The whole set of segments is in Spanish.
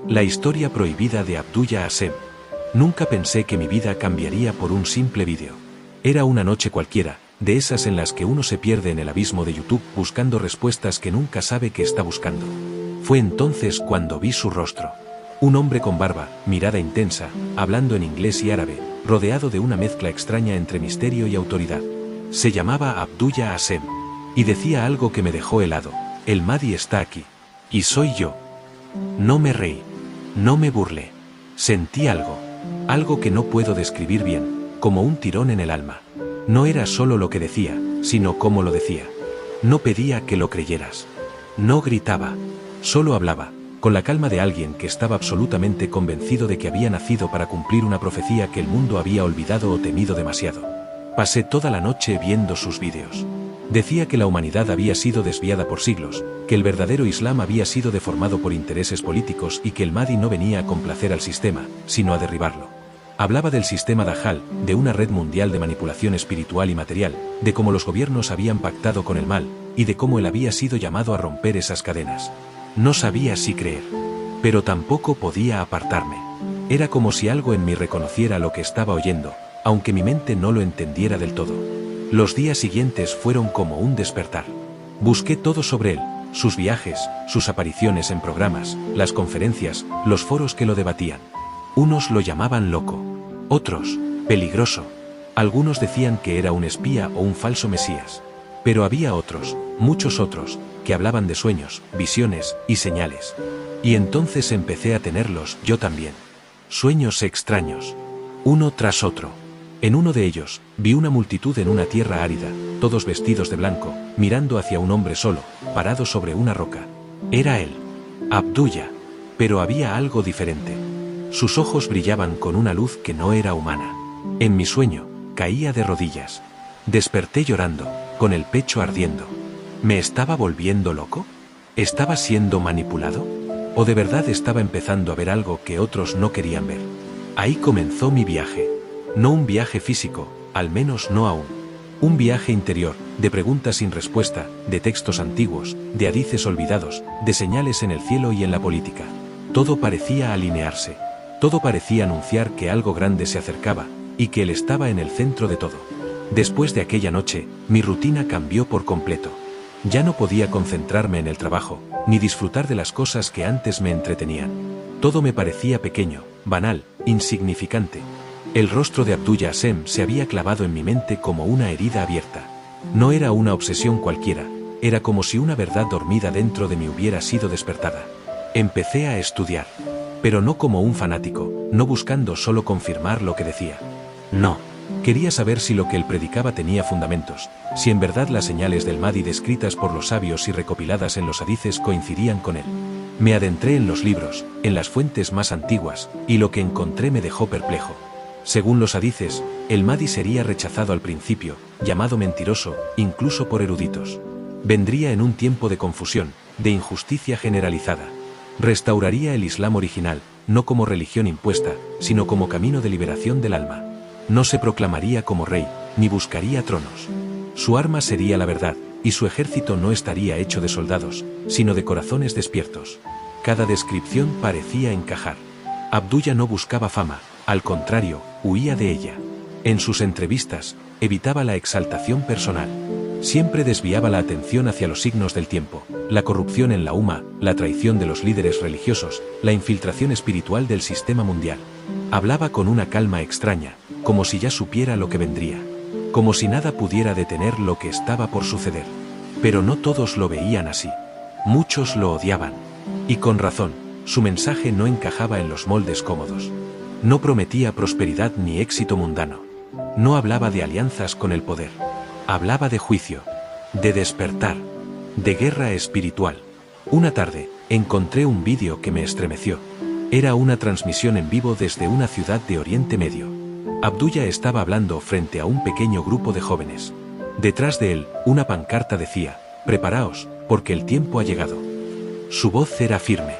La historia prohibida de Abdullah Hassem. Nunca pensé que mi vida cambiaría por un simple vídeo. Era una noche cualquiera, de esas en las que uno se pierde en el abismo de YouTube buscando respuestas que nunca sabe que está buscando. Fue entonces cuando vi su rostro. Un hombre con barba, mirada intensa, hablando en inglés y árabe, rodeado de una mezcla extraña entre misterio y autoridad. Se llamaba Abdullah Hassem. Y decía algo que me dejó helado: el Mahdi está aquí. Y soy yo. No me reí. No me burlé. Sentí algo que no puedo describir bien, como un tirón en el alma. No era solo lo que decía, sino cómo lo decía. No pedía que lo creyeras. No gritaba. Solo hablaba, con la calma de alguien que estaba absolutamente convencido de que había nacido para cumplir una profecía que el mundo había olvidado o temido demasiado. Pasé toda la noche viendo sus vídeos. Decía que la humanidad había sido desviada por siglos, que el verdadero Islam había sido deformado por intereses políticos y que el Mahdi no venía a complacer al sistema, sino a derribarlo. Hablaba del sistema Dajjal, de una red mundial de manipulación espiritual y material, de cómo los gobiernos habían pactado con el mal, y de cómo él había sido llamado a romper esas cadenas. No sabía si creer, pero tampoco podía apartarme. Era como si algo en mí reconociera lo que estaba oyendo, aunque mi mente no lo entendiera del todo. Los días siguientes fueron como un despertar. Busqué todo sobre él, sus viajes, sus apariciones en programas, las conferencias, los foros que lo debatían. Unos lo llamaban loco, otros, peligroso. Algunos decían que era un espía o un falso mesías. Pero había otros, muchos otros, que hablaban de sueños, visiones y señales. Y entonces empecé a tenerlos yo también. Sueños extraños, uno tras otro. En uno de ellos, vi una multitud en una tierra árida, todos vestidos de blanco, mirando hacia un hombre solo, parado sobre una roca. Era él, Abdullah, pero había algo diferente. Sus ojos brillaban con una luz que no era humana. En mi sueño, caía de rodillas. Desperté llorando, con el pecho ardiendo. ¿Me estaba volviendo loco? ¿Estaba siendo manipulado? ¿O de verdad estaba empezando a ver algo que otros no querían ver? Ahí comenzó mi viaje. No un viaje físico, al menos no aún. Un viaje interior, de preguntas sin respuesta, de textos antiguos, de hadices olvidados, de señales en el cielo y en la política. Todo parecía alinearse. Todo parecía anunciar que algo grande se acercaba, y que él estaba en el centro de todo. Después de aquella noche, mi rutina cambió por completo. Ya no podía concentrarme en el trabajo, ni disfrutar de las cosas que antes me entretenían. Todo me parecía pequeño, banal, insignificante. El rostro de Abdullah Hassem se había clavado en mi mente como una herida abierta. No era una obsesión cualquiera, era como si una verdad dormida dentro de mí hubiera sido despertada. Empecé a estudiar, pero no como un fanático, no buscando solo confirmar lo que decía. No, quería saber si lo que él predicaba tenía fundamentos, si en verdad las señales del Mahdi descritas por los sabios y recopiladas en los hadices coincidían con él. Me adentré en los libros, en las fuentes más antiguas, y lo que encontré me dejó perplejo. Según los hadices, el Mahdi sería rechazado al principio, llamado mentiroso, incluso por eruditos. Vendría en un tiempo de confusión, de injusticia generalizada. Restauraría el Islam original, no como religión impuesta, sino como camino de liberación del alma. No se proclamaría como rey, ni buscaría tronos. Su arma sería la verdad, y su ejército no estaría hecho de soldados, sino de corazones despiertos. Cada descripción parecía encajar. Abdullah no buscaba fama, al contrario, huía de ella. En sus entrevistas, evitaba la exaltación personal. Siempre desviaba la atención hacia los signos del tiempo, la corrupción en la Umma, la traición de los líderes religiosos, la infiltración espiritual del sistema mundial. Hablaba con una calma extraña, como si ya supiera lo que vendría. Como si nada pudiera detener lo que estaba por suceder. Pero no todos lo veían así. Muchos lo odiaban. Y con razón, su mensaje no encajaba en los moldes cómodos. No prometía prosperidad ni éxito mundano. No hablaba de alianzas con el poder. Hablaba de juicio, de despertar, de guerra espiritual. Una tarde, encontré un vídeo que me estremeció. Era una transmisión en vivo desde una ciudad de Oriente Medio. Abdullah estaba hablando frente a un pequeño grupo de jóvenes. Detrás de él, una pancarta decía: «Preparaos, porque el tiempo ha llegado». Su voz era firme.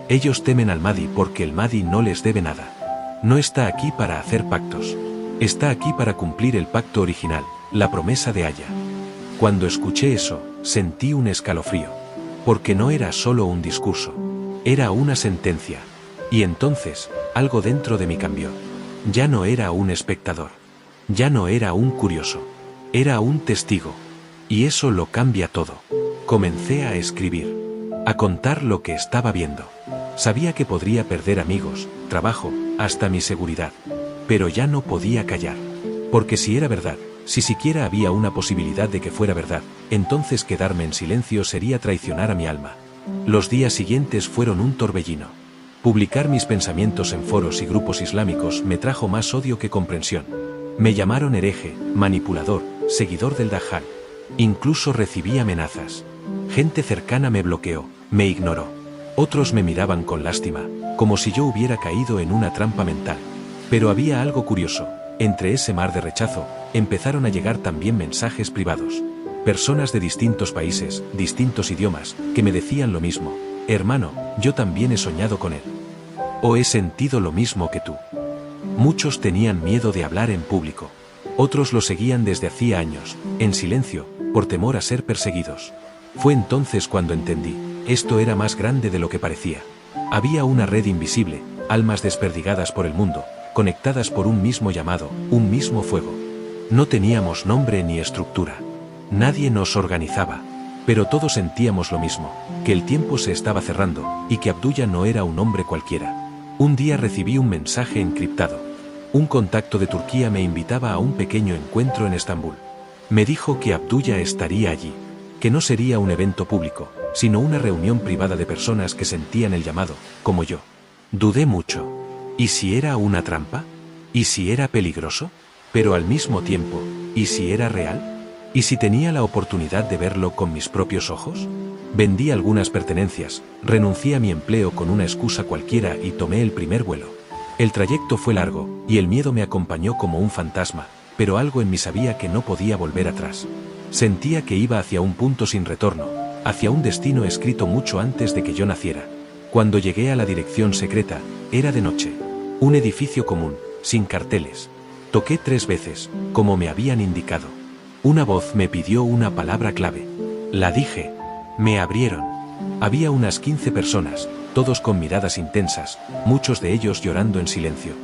Ellos temen al Mahdi porque el Mahdi no les debe nada. No está aquí para hacer pactos. Está aquí para cumplir el pacto original, la promesa de Haya. Cuando escuché eso, sentí un escalofrío. Porque no era solo un discurso. Era una sentencia. Y entonces, algo dentro de mí cambió. Ya no era un espectador. Ya no era un curioso. Era un testigo. Y eso lo cambia todo. Comencé a escribir. A contar lo que estaba viendo. Sabía que podría perder amigos, trabajo, hasta mi seguridad. Pero ya no podía callar. Porque si era verdad, si siquiera había una posibilidad de que fuera verdad, entonces quedarme en silencio sería traicionar a mi alma. Los días siguientes fueron un torbellino. Publicar mis pensamientos en foros y grupos islámicos me trajo más odio que comprensión. Me llamaron hereje, manipulador, seguidor del Dajjal. Incluso recibí amenazas. Gente cercana me bloqueó, me ignoró. Otros me miraban con lástima, como si yo hubiera caído en una trampa mental. Pero había algo curioso. Entre ese mar de rechazo, empezaron a llegar también mensajes privados. Personas de distintos países, distintos idiomas, que me decían lo mismo. Hermano, yo también he soñado con él. O he sentido lo mismo que tú. Muchos tenían miedo de hablar en público. Otros lo seguían desde hacía años, en silencio, por temor a ser perseguidos. Fue entonces cuando entendí, esto era más grande de lo que parecía. Había una red invisible, almas desperdigadas por el mundo, conectadas por un mismo llamado, un mismo fuego. No teníamos nombre ni estructura. Nadie nos organizaba. Pero todos sentíamos lo mismo, que el tiempo se estaba cerrando, y que Abdullah no era un hombre cualquiera. Un día recibí un mensaje encriptado. Un contacto de Turquía me invitaba a un pequeño encuentro en Estambul. Me dijo que Abdullah estaría allí, que no sería un evento público, sino una reunión privada de personas que sentían el llamado, como yo. Dudé mucho. ¿Y si era una trampa? ¿Y si era peligroso? Pero al mismo tiempo, ¿y si era real? ¿Y si tenía la oportunidad de verlo con mis propios ojos? Vendí algunas pertenencias, renuncié a mi empleo con una excusa cualquiera y tomé el primer vuelo. El trayecto fue largo, y el miedo me acompañó como un fantasma, pero algo en mí sabía que no podía volver atrás. Sentía que iba hacia un punto sin retorno, hacia un destino escrito mucho antes de que yo naciera. Cuando llegué a la dirección secreta, era de noche. Un edificio común, sin carteles. Toqué 3 veces, como me habían indicado. Una voz me pidió una palabra clave. La dije. Me abrieron. Había unas 15 personas, todos con miradas intensas, muchos de ellos llorando en silencio.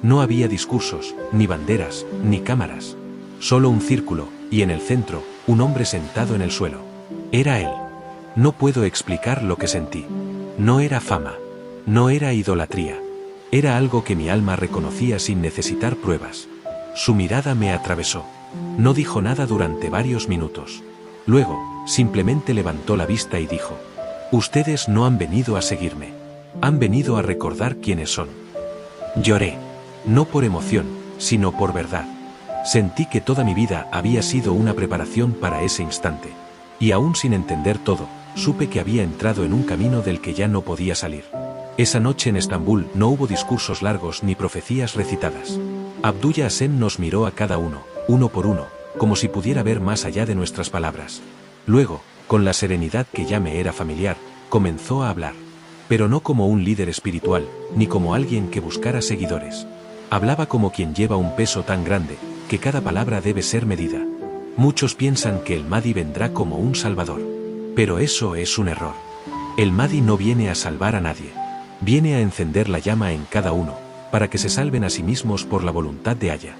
No había discursos, ni banderas, ni cámaras. Solo un círculo, y en el centro, un hombre sentado en el suelo. Era él. No puedo explicar lo que sentí. No era fama. No era idolatría. Era algo que mi alma reconocía sin necesitar pruebas. Su mirada me atravesó. No dijo nada durante varios minutos. Luego, simplemente levantó la vista y dijo: «Ustedes no han venido a seguirme. Han venido a recordar quiénes son». Lloré. No por emoción, sino por verdad. Sentí que toda mi vida había sido una preparación para ese instante. Y aún sin entender todo, supe que había entrado en un camino del que ya no podía salir. Esa noche en Estambul no hubo discursos largos ni profecías recitadas. Abdullah Hasem nos miró a cada uno, uno por uno, como si pudiera ver más allá de nuestras palabras. Luego, con la serenidad que ya me era familiar, comenzó a hablar. Pero no como un líder espiritual, ni como alguien que buscara seguidores. Hablaba como quien lleva un peso tan grande, que cada palabra debe ser medida. Muchos piensan que el Mahdi vendrá como un salvador. Pero eso es un error. El Mahdi no viene a salvar a nadie. Viene a encender la llama en cada uno, para que se salven a sí mismos por la voluntad de Allah.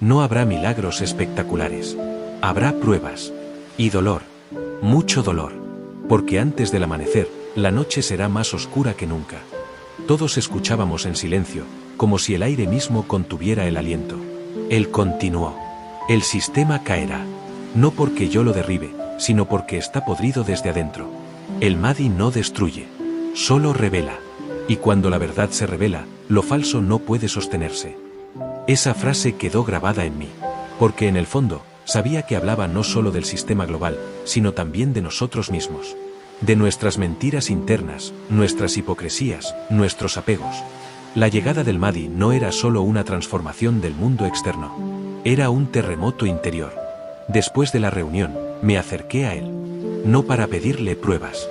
No habrá milagros espectaculares. Habrá pruebas. Y dolor. Mucho dolor. Porque antes del amanecer, la noche será más oscura que nunca. Todos escuchábamos en silencio, como si el aire mismo contuviera el aliento. Él continuó. El sistema caerá. No porque yo lo derribe, sino porque está podrido desde adentro. El Mahdi no destruye. Solo revela. Y cuando la verdad se revela, lo falso no puede sostenerse. Esa frase quedó grabada en mí. Porque en el fondo, sabía que hablaba no solo del sistema global, sino también de nosotros mismos. De nuestras mentiras internas, nuestras hipocresías, nuestros apegos. La llegada del Mahdi no era solo una transformación del mundo externo. Era un terremoto interior. Después de la reunión, me acerqué a él. No para pedirle pruebas.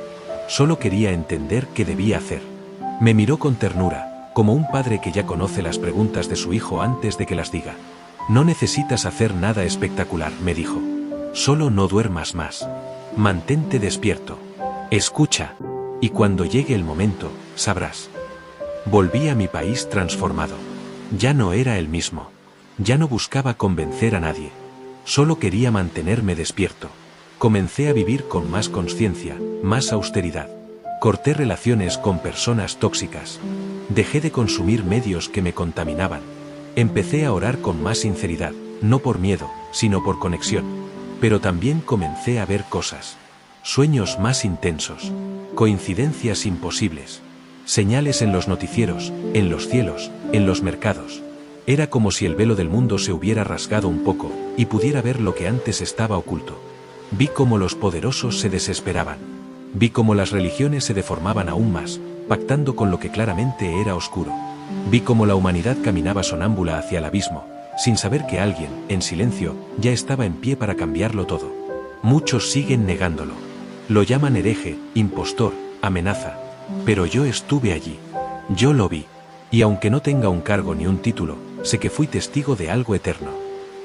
Solo quería entender qué debía hacer. Me miró con ternura, como un padre que ya conoce las preguntas de su hijo antes de que las diga. No necesitas hacer nada espectacular, me dijo. Solo no duermas más. Mantente despierto. Escucha. Y cuando llegue el momento, sabrás. Volví a mi país transformado. Ya no era el mismo. Ya no buscaba convencer a nadie. Solo quería mantenerme despierto. Comencé a vivir con más conciencia, más austeridad. Corté relaciones con personas tóxicas. Dejé de consumir medios que me contaminaban. Empecé a orar con más sinceridad, no por miedo, sino por conexión. Pero también comencé a ver cosas. Sueños más intensos. Coincidencias imposibles. Señales en los noticieros, en los cielos, en los mercados. Era como si el velo del mundo se hubiera rasgado un poco, y pudiera ver lo que antes estaba oculto. Vi cómo los poderosos se desesperaban. Vi cómo las religiones se deformaban aún más, pactando con lo que claramente era oscuro. Vi cómo la humanidad caminaba sonámbula hacia el abismo, sin saber que alguien, en silencio, ya estaba en pie para cambiarlo todo. Muchos siguen negándolo. Lo llaman hereje, impostor, amenaza. Pero yo estuve allí. Yo lo vi. Y aunque no tenga un cargo ni un título, sé que fui testigo de algo eterno.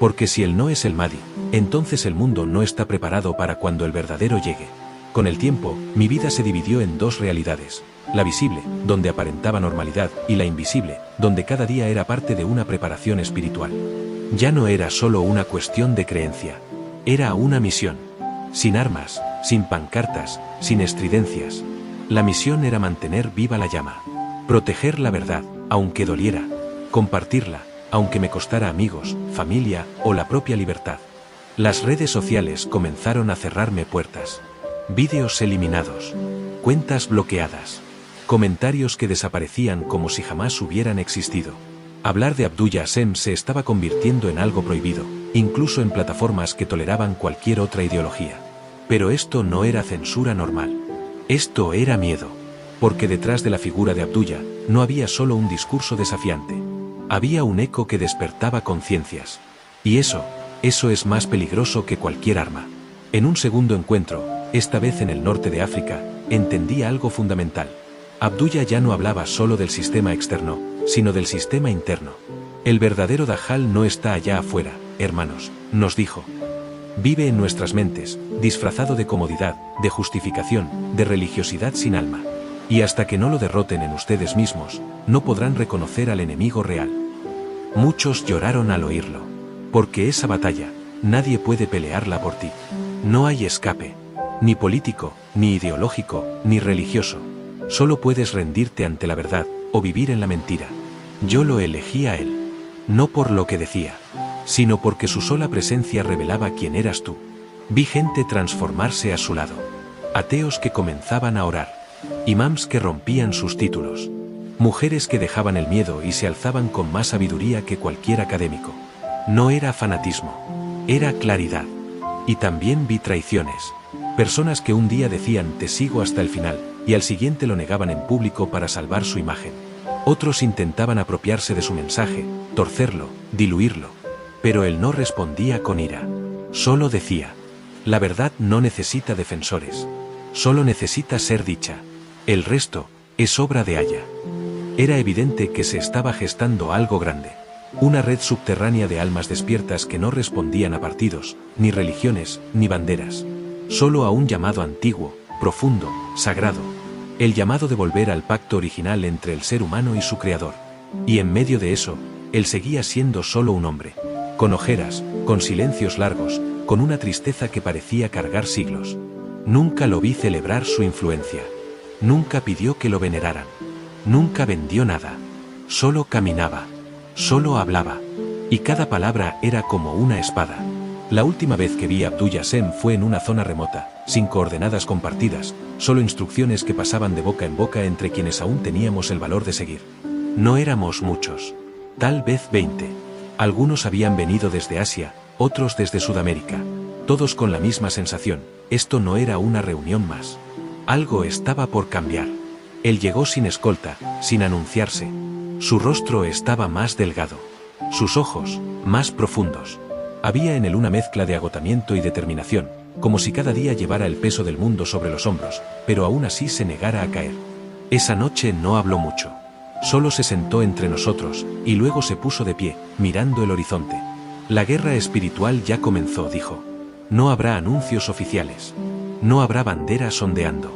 Porque si él no es el Mahdi, entonces el mundo no está preparado para cuando el verdadero llegue. Con el tiempo, mi vida se dividió en dos realidades. La visible, donde aparentaba normalidad, y la invisible, donde cada día era parte de una preparación espiritual. Ya no era solo una cuestión de creencia. Era una misión. Sin armas, sin pancartas, sin estridencias. La misión era mantener viva la llama. Proteger la verdad, aunque doliera. Compartirla, aunque me costara amigos, familia o la propia libertad. Las redes sociales comenzaron a cerrarme puertas. Vídeos eliminados. Cuentas bloqueadas. Comentarios que desaparecían como si jamás hubieran existido. Hablar de Abdullah Assem se estaba convirtiendo en algo prohibido, incluso en plataformas que toleraban cualquier otra ideología. Pero esto no era censura normal. Esto era miedo. Porque detrás de la figura de Abdullah, no había solo un discurso desafiante. Había un eco que despertaba conciencias. Y eso es más peligroso que cualquier arma. En un segundo encuentro, esta vez en el norte de África, entendí algo fundamental. Abdullah ya no hablaba solo del sistema externo, sino del sistema interno. El verdadero Dajjal no está allá afuera, hermanos, nos dijo. Vive en nuestras mentes, disfrazado de comodidad, de justificación, de religiosidad sin alma. Y hasta que no lo derroten en ustedes mismos, no podrán reconocer al enemigo real. Muchos lloraron al oírlo. Porque esa batalla, nadie puede pelearla por ti. No hay escape. Ni político, ni ideológico, ni religioso. Solo puedes rendirte ante la verdad, o vivir en la mentira. Yo lo elegí a él. No por lo que decía, sino porque su sola presencia revelaba quién eras tú. Vi gente transformarse a su lado. Ateos que comenzaban a orar. Imams que rompían sus títulos. Mujeres que dejaban el miedo y se alzaban con más sabiduría que cualquier académico. No era fanatismo. Era claridad. Y también vi traiciones. Personas que un día decían te sigo hasta el final, y al siguiente lo negaban en público para salvar su imagen. Otros intentaban apropiarse de su mensaje, torcerlo, diluirlo. Pero él no respondía con ira. Solo decía: la verdad no necesita defensores. Solo necesita ser dicha. El resto es obra de Aya. Era evidente que se estaba gestando algo grande. Una red subterránea de almas despiertas que no respondían a partidos, ni religiones, ni banderas. Solo a un llamado antiguo, profundo, sagrado. El llamado de volver al pacto original entre el ser humano y su creador. Y en medio de eso, él seguía siendo solo un hombre. Con ojeras, con silencios largos, con una tristeza que parecía cargar siglos. Nunca lo vi celebrar su influencia. Nunca pidió que lo veneraran. Nunca vendió nada. Solo caminaba. Solo hablaba. Y cada palabra era como una espada. La última vez que vi a Abdullah Assem fue en una zona remota, sin coordenadas compartidas, solo instrucciones que pasaban de boca en boca entre quienes aún teníamos el valor de seguir. No éramos muchos. Tal vez 20. Algunos habían venido desde Asia, otros desde Sudamérica. Todos con la misma sensación: esto no era una reunión más. Algo estaba por cambiar. Él llegó sin escolta, sin anunciarse. Su rostro estaba más delgado. Sus ojos, más profundos. Había en él una mezcla de agotamiento y determinación, como si cada día llevara el peso del mundo sobre los hombros, pero aún así se negara a caer. Esa noche no habló mucho. Solo se sentó entre nosotros, y luego se puso de pie, mirando el horizonte. La guerra espiritual ya comenzó, dijo. No habrá anuncios oficiales. No habrá banderas ondeando.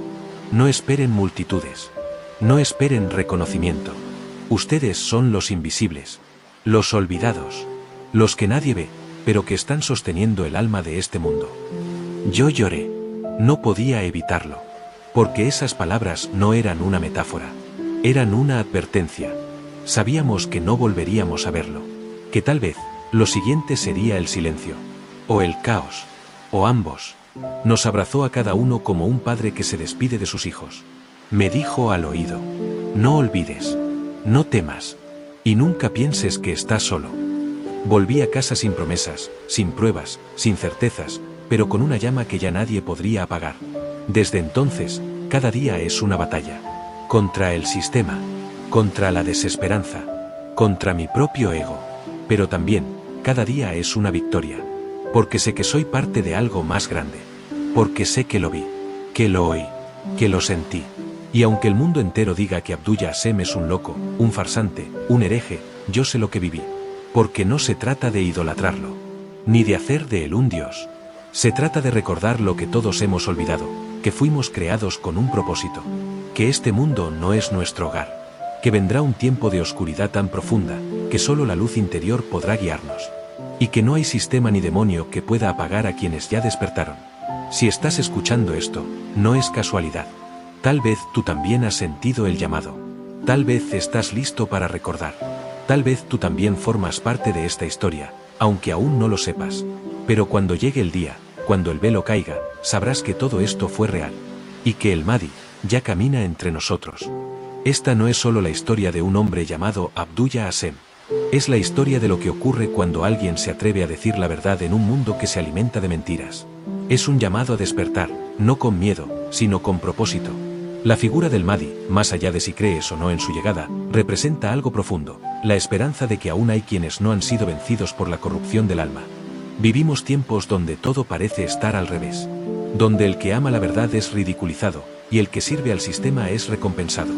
No esperen multitudes. No esperen reconocimiento. Ustedes son los invisibles, los olvidados, los que nadie ve, pero que están sosteniendo el alma de este mundo. Yo lloré. No podía evitarlo. Porque esas palabras no eran una metáfora. Eran una advertencia. Sabíamos que no volveríamos a verlo. Que tal vez, lo siguiente sería el silencio. O el caos. O ambos. Nos abrazó a cada uno como un padre que se despide de sus hijos. Me dijo al oído: no olvides. No temas. Y nunca pienses que estás solo. Volví a casa sin promesas, sin pruebas, sin certezas, pero con una llama que ya nadie podría apagar. Desde entonces, cada día es una batalla. Contra el sistema. Contra la desesperanza. Contra mi propio ego. Pero también, cada día es una victoria. Porque sé que soy parte de algo más grande. Porque sé que lo vi. Que lo oí. Que lo sentí. Y aunque el mundo entero diga que Abdullah Assem es un loco, un farsante, un hereje, yo sé lo que viví. Porque no se trata de idolatrarlo. Ni de hacer de él un dios. Se trata de recordar lo que todos hemos olvidado, que fuimos creados con un propósito. Que este mundo no es nuestro hogar. Que vendrá un tiempo de oscuridad tan profunda, que solo la luz interior podrá guiarnos. Y que no hay sistema ni demonio que pueda apagar a quienes ya despertaron. Si estás escuchando esto, no es casualidad. Tal vez tú también has sentido el llamado. Tal vez estás listo para recordar. Tal vez tú también formas parte de esta historia, aunque aún no lo sepas. Pero cuando llegue el día, cuando el velo caiga, sabrás que todo esto fue real. Y que el Mahdi ya camina entre nosotros. Esta no es solo la historia de un hombre llamado Abdullah Assem. Es la historia de lo que ocurre cuando alguien se atreve a decir la verdad en un mundo que se alimenta de mentiras. Es un llamado a despertar, no con miedo, sino con propósito. La figura del Mahdi, más allá de si crees o no en su llegada, representa algo profundo, la esperanza de que aún hay quienes no han sido vencidos por la corrupción del alma. Vivimos tiempos donde todo parece estar al revés. Donde el que ama la verdad es ridiculizado, y el que sirve al sistema es recompensado.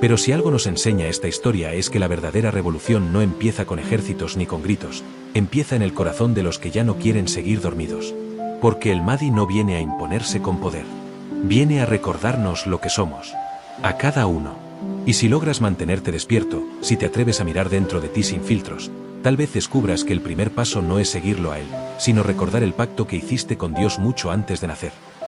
Pero si algo nos enseña esta historia es que la verdadera revolución no empieza con ejércitos ni con gritos, empieza en el corazón de los que ya no quieren seguir dormidos. Porque el Mahdi no viene a imponerse con poder. Viene a recordarnos lo que somos. A cada uno. Y si logras mantenerte despierto, si te atreves a mirar dentro de ti sin filtros, tal vez descubras que el primer paso no es seguirlo a él, sino recordar el pacto que hiciste con Dios mucho antes de nacer.